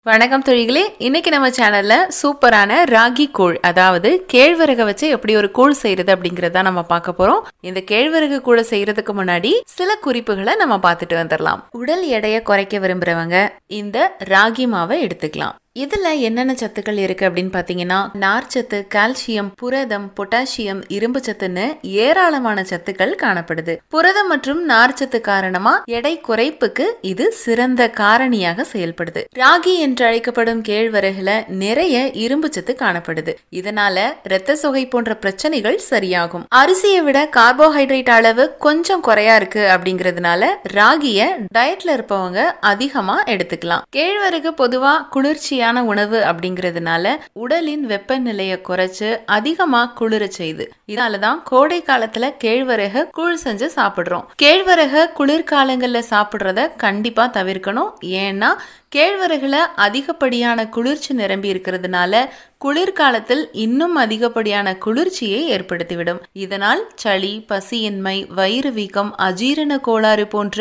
வணக்கம் தோழிகளே, இன்னைக்கு நம்ம சேனல்ல சூப்பரான ராகி கூழ், அதாவது கேழ்வரகை வச்சு எப்படி ஒரு கூழ் செய்யறது அப்படிங்கறத நம்ம பார்க்க போறோம். இந்த கேழ்வரகு கூழ் செய்யறதுக்கு முன்னாடி சில குறிப்புகளை நம்ம பார்த்துட்டு வந்துடலாம். உடல் எடையை குறைக்க விரும்புறவங்க இந்த ராகி மாவை எடுத்துக்கலாம். இதுல என்னென்ன சத்துக்கள் இருக்கு அப்படின்னு பாத்தீங்கன்னா, நார்ச்சத்து, கால்சியம், புரதம், பொட்டாசியம், இரும்பு சத்துன்னு ஏராளமான சத்துக்கள் காணப்படுது. புரதம் மற்றும் நார்ச்சத்து காரணமா எடை குறைப்புக்கு இது சிறந்த காரணியாக செயல்படுது. ராகி என்று அழைக்கப்படும் கேழ்வரகுல நிறைய இரும்பு சத்து காணப்படுது. இதனால இரத்த சோகை போன்ற பிரச்சனைகள் சரியாகும். அரிசியை விட கார்போஹைட்ரேட் அளவு கொஞ்சம் குறையா இருக்கு அப்படிங்கறதுனால ராகிய டயட்ல இருப்பவங்க அதிகமா எடுத்துக்கலாம். கேழ்வரகு பொதுவா குளிர்ச்சி உணவு அப்படிங்கிறதுனால உடலின் வெப்பநிலையை குறைச்சு அதிகமா குளிர செய்யுது. இதனாலதான் கோடை காலத்துல கேழ்வரக கூழ் செஞ்சு சாப்பிடுறோம். கேழ்வரக குளிர்காலங்கள்ல சாப்பிடுறத கண்டிப்பா தவிர்க்கணும். ஏன்னா கேழ்வரகுல அதிகப்படியான குளிர்ச்சி நிரம்பி இருக்கிறதுனால குளிர்காலத்தில் இன்னும் அதிகப்படியான குளிர்ச்சியை ஏற்படுத்திவிடும். இதனால் சளி, பசியின்மை, வயிறு வீக்கம், அஜீரண கோளாறு போன்ற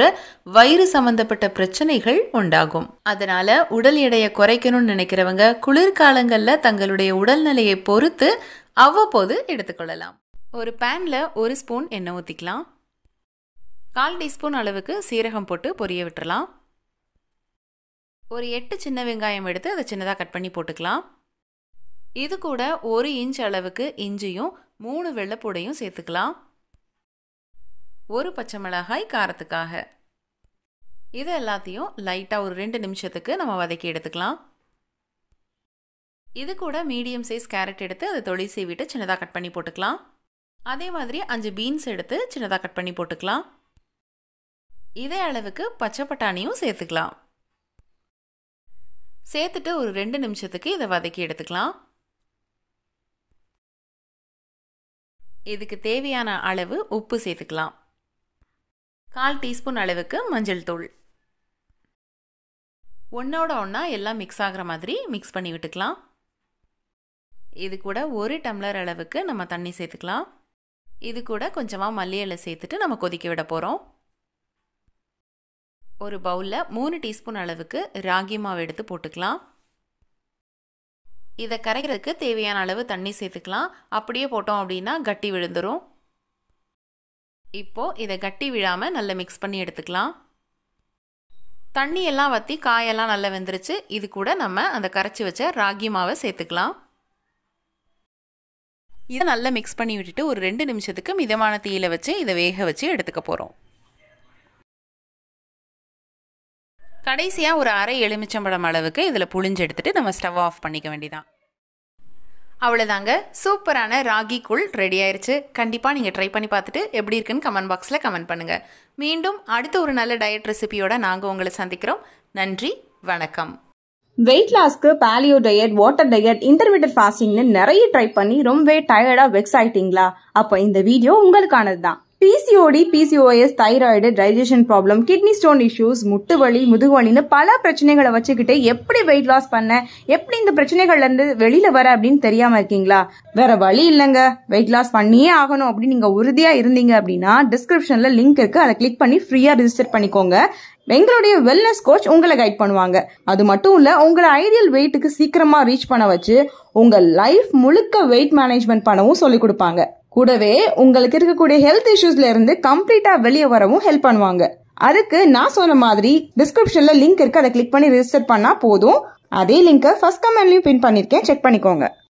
வயிறு சம்பந்தப்பட்ட பிரச்சனைகள் உண்டாகும். அதனால உடல் எடையை குறைக்கணும்னு நினைக்கிறவங்க குளிர்காலங்கள்ல தங்களுடைய உடல்நிலையை பொறுத்து அவ்வப்போது எடுத்துக்கொள்ளலாம். ஒரு பேன்ல 1 ஸ்பூன் எண்ணெய் ஊத்திக்கலாம். 1/4 டீஸ்பூன் அளவுக்கு சீரகம் போட்டு பொரிய விட்டுறலாம். ஒரு 8 சின்ன வெங்காயம் எடுத்து அதை சின்னதாக கட் பண்ணி போட்டுக்கலாம். இது கூட 1 இன்ச் அளவுக்கு இஞ்சியும் 3 வெள்ளைப்பூடையும் சேர்த்துக்கலாம். 1 பச்சை மிளகாய் காரத்துக்காக. இது எல்லாத்தையும் லைட்டாக ஒரு 2 நிமிஷத்துக்கு நம்ம வதக்கி எடுத்துக்கலாம். இது கூட மீடியம் சைஸ் கேரட் எடுத்து அதை தொளி சீவிட்டு சின்னதாக கட் பண்ணி போட்டுக்கலாம். அதே மாதிரி 5 பீன்ஸ் எடுத்து சின்னதாக கட் பண்ணி போட்டுக்கலாம். இதே அளவுக்கு பச்சை பட்டாணியும் சேர்த்துக்கலாம். சேர்த்துட்டு ஒரு 2 நிமிஷத்துக்கு இதை வதக்கி எடுத்துக்கலாம். இதுக்கு தேவையான அளவு உப்பு சேர்த்துக்கலாம். 1/4 டீஸ்பூன் அளவுக்கு மஞ்சள் தூள். ஒன்னோட ஒன்னா எல்லாம் மிக்ஸ் ஆகிற மாதிரி மிக்ஸ் பண்ணி விட்டுக்கலாம். இது கூட 1 டம்ளர் அளவுக்கு நம்ம தண்ணி சேர்த்துக்கலாம். இது கூட கொஞ்சமாக மல்லி இலை சேர்த்துட்டு நம்ம கொதிக்க விட போகிறோம். ஒரு பவுலில் 3 டீஸ்பூன் அளவுக்கு ராகி மாவு எடுத்து போட்டுக்கலாம். இதை கரைக்கிறதுக்கு தேவையான அளவு தண்ணி சேர்த்துக்கலாம். அப்படியே போட்டோம் அப்படின்னா கட்டி விழுந்துடும். இப்போ இதை கட்டி விழாமல் நல்லா மிக்ஸ் பண்ணி எடுத்துக்கலாம். தண்ணி எல்லாம் வற்றி காயெல்லாம் நல்லா வெந்துருச்சு. இது கூட நம்ம அந்த கரைச்சி வச்ச ராகி மாவை சேர்த்துக்கலாம். இதை நல்லா மிக்ஸ் பண்ணி விட்டுட்டு ஒரு 2 நிமிஷத்துக்கு மிதமான தீயில வச்சு இதை வேக வச்சு எடுத்துக்க போகிறோம். கடைசியாக ஒரு அரை எலுமிச்சம்பழம் அளவுக்கு இதில் புளிஞ்சு எடுத்துட்டு நம்ம ஸ்டவ் ஆஃப் பண்ணிக்க வேண்டியதான். அவ்வளோதாங்க, சூப்பரான ராகி கூழ் ரெடி ஆயிடுச்சு. கண்டிப்பாக நீங்கள் ட்ரை பண்ணி பார்த்துட்டு எப்படி இருக்குன்னு கமெண்ட் பாக்ஸில் கமெண்ட் பண்ணுங்கள். மீண்டும் அடுத்த ஒரு நல்ல டயட் ரெசிபியோட நாங்கள் உங்களை சந்திக்கிறோம். நன்றி, வணக்கம். வெயிட் லாஸ்க்கு paleo diet, water diet, intermediate ஃபாஸ்டிங்னு நிறைய ட்ரை பண்ணி ரொம்பவே டயர்டா வெக்ஸ் ஆயிட்டீங்களா? அப்போ இந்த வீடியோ உங்களுக்கானது தான். PCOD, PCOS, thyroid, digestion problem, kidney stone issues, முட்டு வலி, முதுகுவலின்னு பல பிரச்சனைகளை வச்சுக்கிட்டு எப்படி வெயிட் லாஸ் பண்ண, எப்படி இந்த பிரச்சனைகள்ல இருந்து வெளியில வர அப்படின்னு தெரியாம இருக்கீங்களா? வேற வழி இல்லைங்க, வெயிட் லாஸ் பண்ணியே ஆகணும் அப்படின்னு நீங்க உறுதியா இருந்தீங்க அப்படின்னா டிஸ்கிரிப்ஷன்ல லிங்க் இருக்கு, அதை கிளிக் பண்ணி ஃப்ரீயா ரிஜிஸ்டர் பண்ணிக்கோங்க. எங்களுடைய வெல்னஸ் கோச் உங்களை கைட் பண்ணுவாங்க. அது மட்டும் இல்ல, உங்களை ஐடியல் வெயிட்டுக்கு சீக்கிரமா ரீச் பண்ண வச்சு உங்க லைஃப் முழுக்க வெயிட் மேனேஜ்மெண்ட் பண்ணவும் சொல்லி கொடுப்பாங்க. கூடவே உங்களுக்கு இருக்கக்கூடிய ஹெல்த் இஷ்யூஸ்ல இருந்து கம்ப்ளீட்டா வெளியே வரவும் ஹெல்ப் பண்ணுவாங்க. அதுக்கு நான் சொன்ன மாதிரி டிஸ்கிரிப்ஷன்ல லிங்க் இருக்கு, அதை கிளிக் பண்ணி ரிஜிஸ்டர் பண்ணா போதும். அதே லிங்கை ஃபர்ஸ்ட் கமெண்ட்லயும் பின் பண்ணிருக்கேன், செக் பண்ணிக்கோங்க.